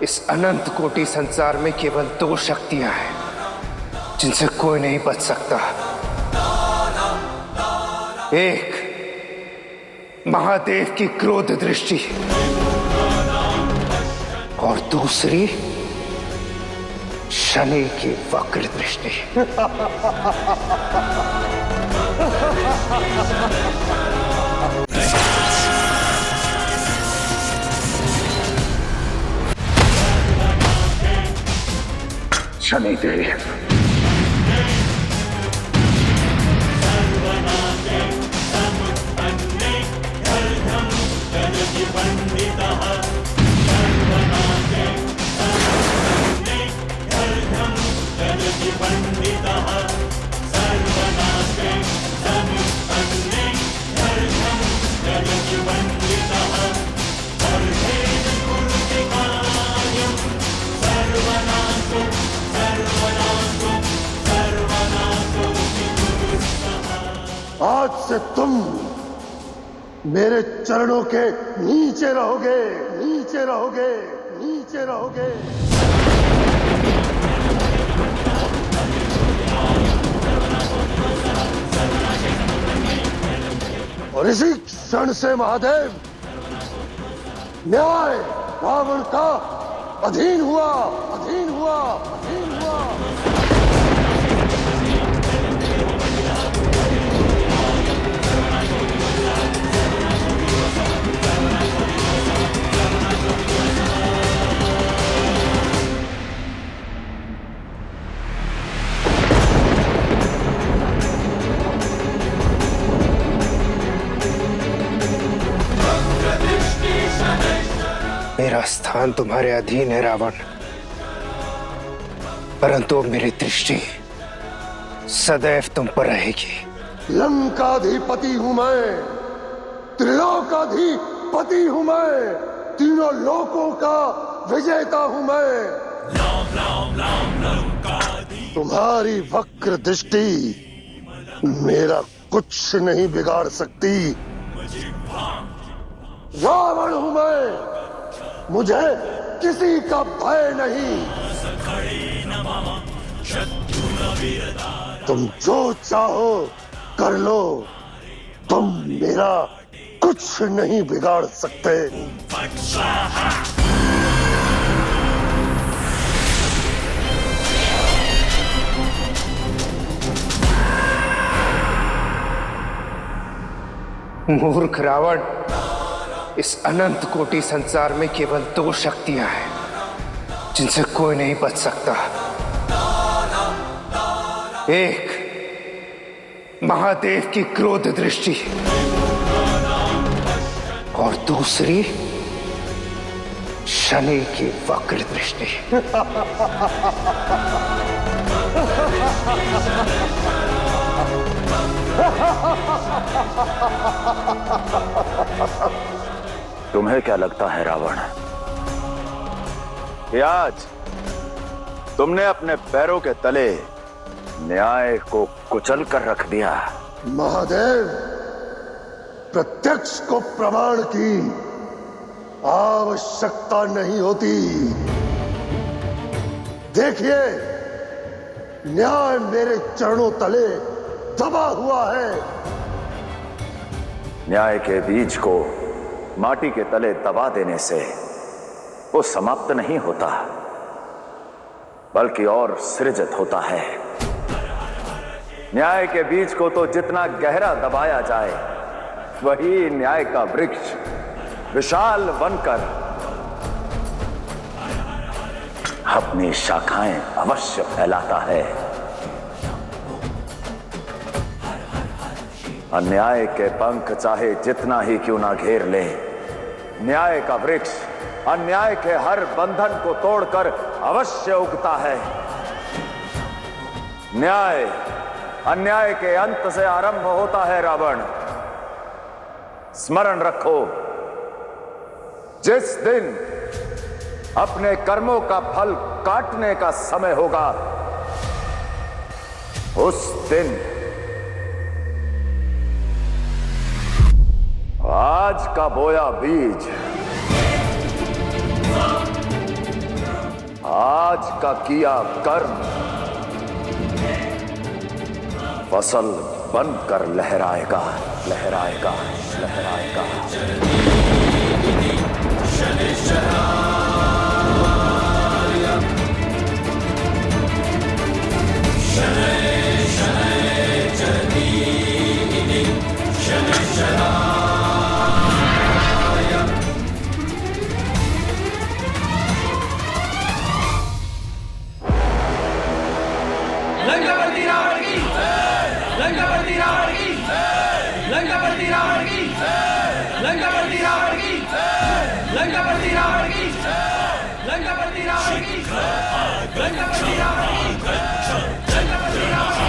इस अनंत कोटि संसार में केवल दो शक्तियां हैं जिनसे कोई नहीं बच सकता। एक महादेव की क्रोध दृष्टि और दूसरी शनि की वक्र दृष्टि। शनिदेव आज से तुम मेरे चरणों के नीचे रहोगे, नीचे रहोगे, नीचे रहोगे। और इसी क्षण से महादेव न्याय रावण का अधीन हुआ, अधीन हुआ, अधीन हुआ। मेरा स्थान तुम्हारे अधीन है रावण, परंतु मेरी दृष्टि सदैव तुम पर रहेगी। लंकाधिपति हूं मैं, त्रिलोकाधिपति हूं मैं, तीनों लोकों का विजेता हूं मैं। तुम्हारी वक्र दृष्टि मेरा कुछ नहीं बिगाड़ सकती। रावण हूं मैं, मुझे किसी का भय नहीं। तुम जो चाहो कर लो, तुम मेरा कुछ नहीं बिगाड़ सकते। मूर्ख रावण, इस अनंत कोटि संसार में केवल दो शक्तियां हैं जिनसे कोई नहीं बच सकता। एक महादेव की क्रोध दृष्टि और दूसरी शनि की वक्र दृष्टि। तुम्हें क्या लगता है रावण कि आज तुमने अपने पैरों के तले न्याय को कुचल कर रख दिया? महादेव, प्रत्यक्ष को प्रमाण की आवश्यकता नहीं होती। देखिए, न्याय मेरे चरणों तले दबा हुआ है। न्याय के बीज को माटी के तले दबा देने से वो समाप्त नहीं होता, बल्कि और सृजित होता है। न्याय के बीज को तो जितना गहरा दबाया जाए, वही न्याय का वृक्ष विशाल बनकर अपनी शाखाएं अवश्य फैलाता है। अन्याय के पंख चाहे जितना ही क्यों ना घेर ले, न्याय का वृक्ष अन्याय के हर बंधन को तोड़कर अवश्य उगता है। न्याय अन्याय के अंत से आरंभ होता है रावण। स्मरण रखो, जिस दिन अपने कर्मों का फल काटने का समय होगा, उस दिन आज का बोया बीज आज का किया कर्म फसल बनकर लहराएगा, लहराएगा, लहराएगा। लंकापति रावण की, लंकापति रावण की, लंकापति रावण की, लंकापति रावण की, लंकापति रावण की, लंकापति रावण की, लंकापति रावण की, लंकापति रावण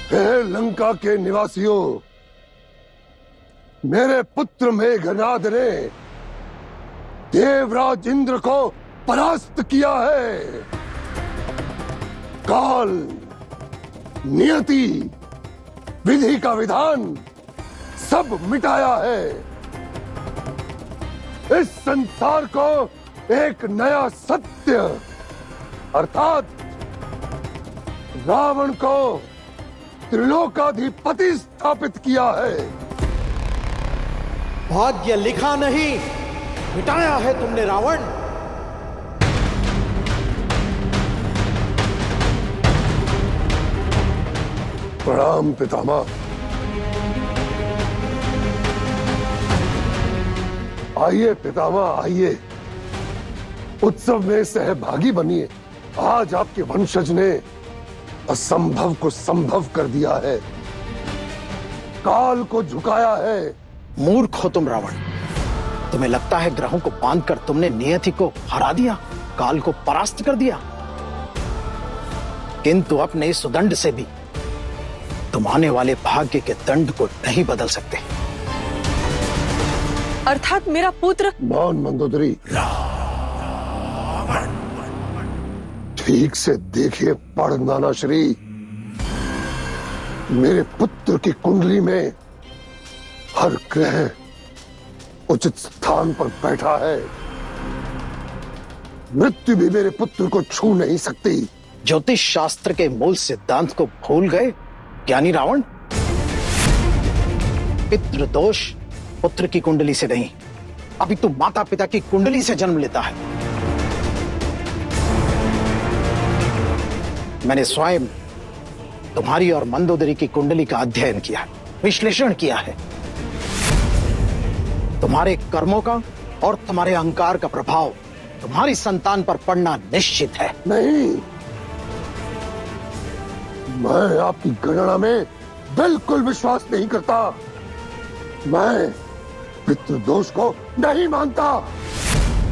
हे लंका के निवासियों, मेरे पुत्र मेघनाद ने देवराज इंद्र को परास्त किया है। काल, नियति, विधि का विधान सब मिटाया है। इस संसार को एक नया सत्य अर्थात रावण को त्रिलोकाधिपति स्थापित किया है। भाग्य लिखा नहीं, मिटाया है तुमने रावण। प्रणाम पितामह। आइए पितामह, आइए, उत्सव में सहभागी बनिए। आज आपके वंशज ने असंभव को संभव कर दिया है, काल को झुकाया है। मूर्ख हो तुम रावण। तुम्हें लगता है ग्रहों को बांधकर तुमने नियति को हरा दिया, काल को परास्त कर दिया? किंतु अपने इस सुदंड से भी तुम आने वाले भाग्य के दंड को नहीं बदल सकते। अर्थात मेरा पुत्र। मौन मंदोदरी, ठीक से देखिए पढ़नाना श्री। मेरे पुत्र की कुंडली में हर ग्रह उचित स्थान पर बैठा है। मृत्यु भी मेरे पुत्र को छू नहीं सकती। ज्योतिष शास्त्र के मूल सिद्धांत को भूल गए ज्ञानी रावण। पितृदोष पुत्र की कुंडली से नहीं, अभी तू माता पिता की कुंडली से जन्म लेता है। मैंने स्वयं तुम्हारी और मंदोदरी की कुंडली का अध्ययन किया, विश्लेषण किया है। तुम्हारे कर्मों का और तुम्हारे अहंकार का प्रभाव तुम्हारी संतान पर पड़ना निश्चित है। नहीं, मैं आपकी गणना में बिल्कुल विश्वास नहीं करता। मैं पितृदोष को नहीं मानता।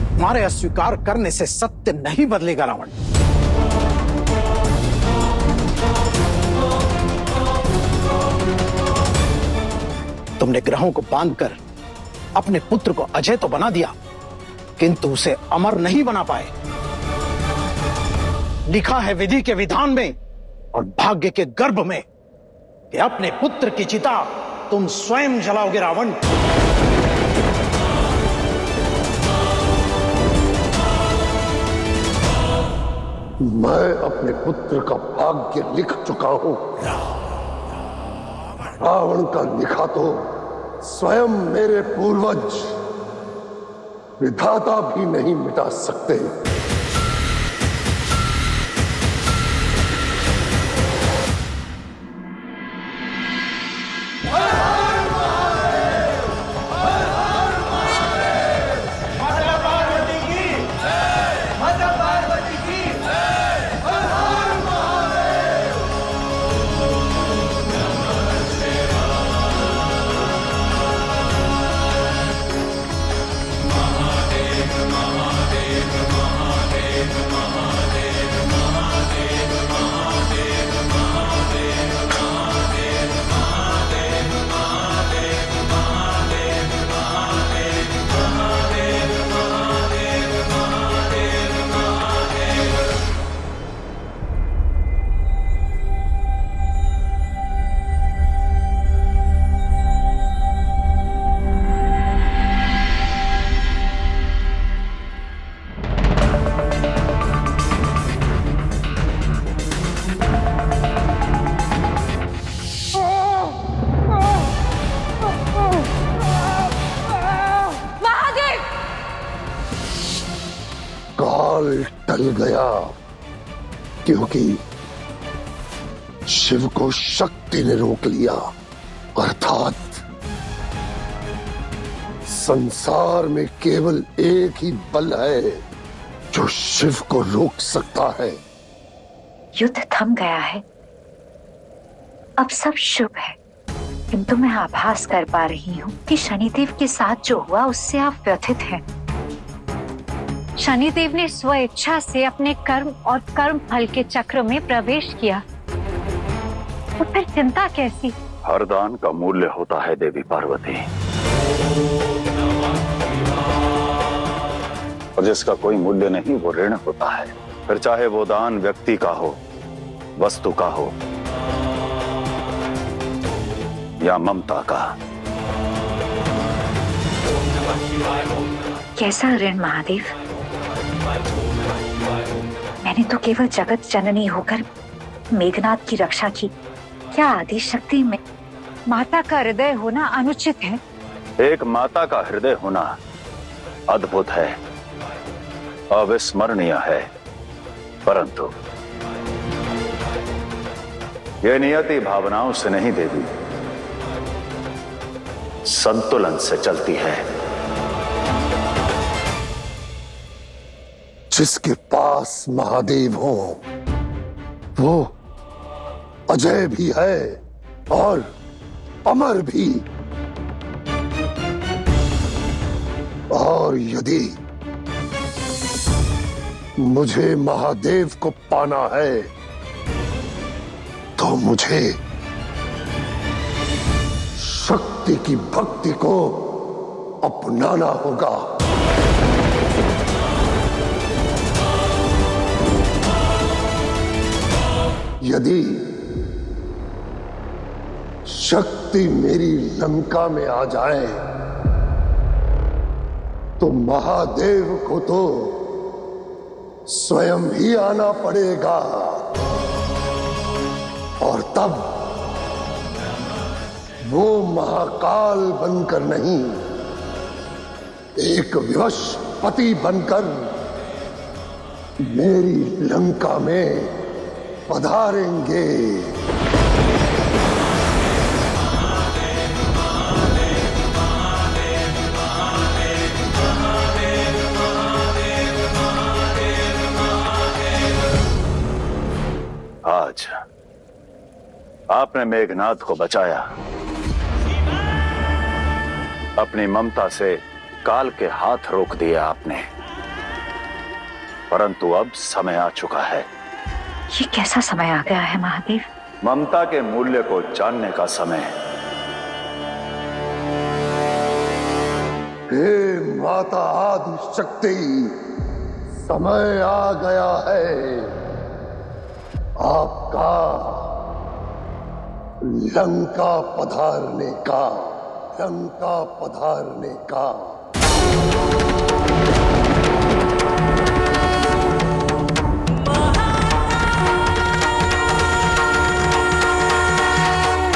तुम्हारे अस्वीकार करने से सत्य नहीं बदलेगा रावण। तुमने ग्रहों को बांधकर अपने पुत्र को अजय तो बना दिया, किंतु उसे अमर नहीं बना पाए। लिखा है विधि के विधान में और भाग्य के गर्भ में कि अपने पुत्र की चिता तुम स्वयं जलाओगे रावण। मैं अपने पुत्र का भाग्य लिख चुका हूं। रावण का लिखा तो स्वयं मेरे पूर्वज विधाता भी नहीं मिटा सकते। काल टल गया, क्योंकि शिव को शक्ति ने रोक लिया। अर्थात संसार में केवल एक ही बल है जो शिव को रोक सकता है। युद्ध थम गया है, अब सब शुभ है, किंतु मैं आभास कर पा रही हूँ कि शनिदेव के साथ जो हुआ उससे आप व्यथित हैं। शनिदेव ने स्वेच्छा से अपने कर्म और कर्म फल के चक्र में प्रवेश किया, तो फिर चिंता कैसी? हर दान का मूल्य होता है देवी पार्वती, और जिसका कोई मूल्य नहीं वो ऋण होता है। फिर चाहे वो दान व्यक्ति का हो, वस्तु का हो या ममता का। कैसा ऋण महादेव? मैंने तो केवल जगत जननी होकर मेघनाथ की रक्षा की। क्या आदि शक्ति में माता का हृदय होना अनुचित है? एक माता का हृदय होना अद्भुत है, अविस्मरणीय है, परंतु यह नियति भावनाओं से नहीं देवी, संतुलन से चलती है। जिसके पास महादेव हो वो अजय भी है और अमर भी। और यदि मुझे महादेव को पाना है तो मुझे शक्ति की भक्ति को अपनाना होगा। यदि शक्ति मेरी लंका में आ जाए तो महादेव को तो स्वयं ही आना पड़ेगा, और तब वो महाकाल बनकर नहीं, एक विवश पति बनकर मेरी लंका में पधारेंगे। आज आपने मेघनाथ को बचाया, अपनी ममता से काल के हाथ रोक दिए आपने, परंतु अब समय आ चुका है। ये कैसा समय आ गया है महादेव? ममता के मूल्य को जानने का समय। हे माता आदि शक्ति, समय आ गया है आपका लंका पधारने का, लंका पधारने का।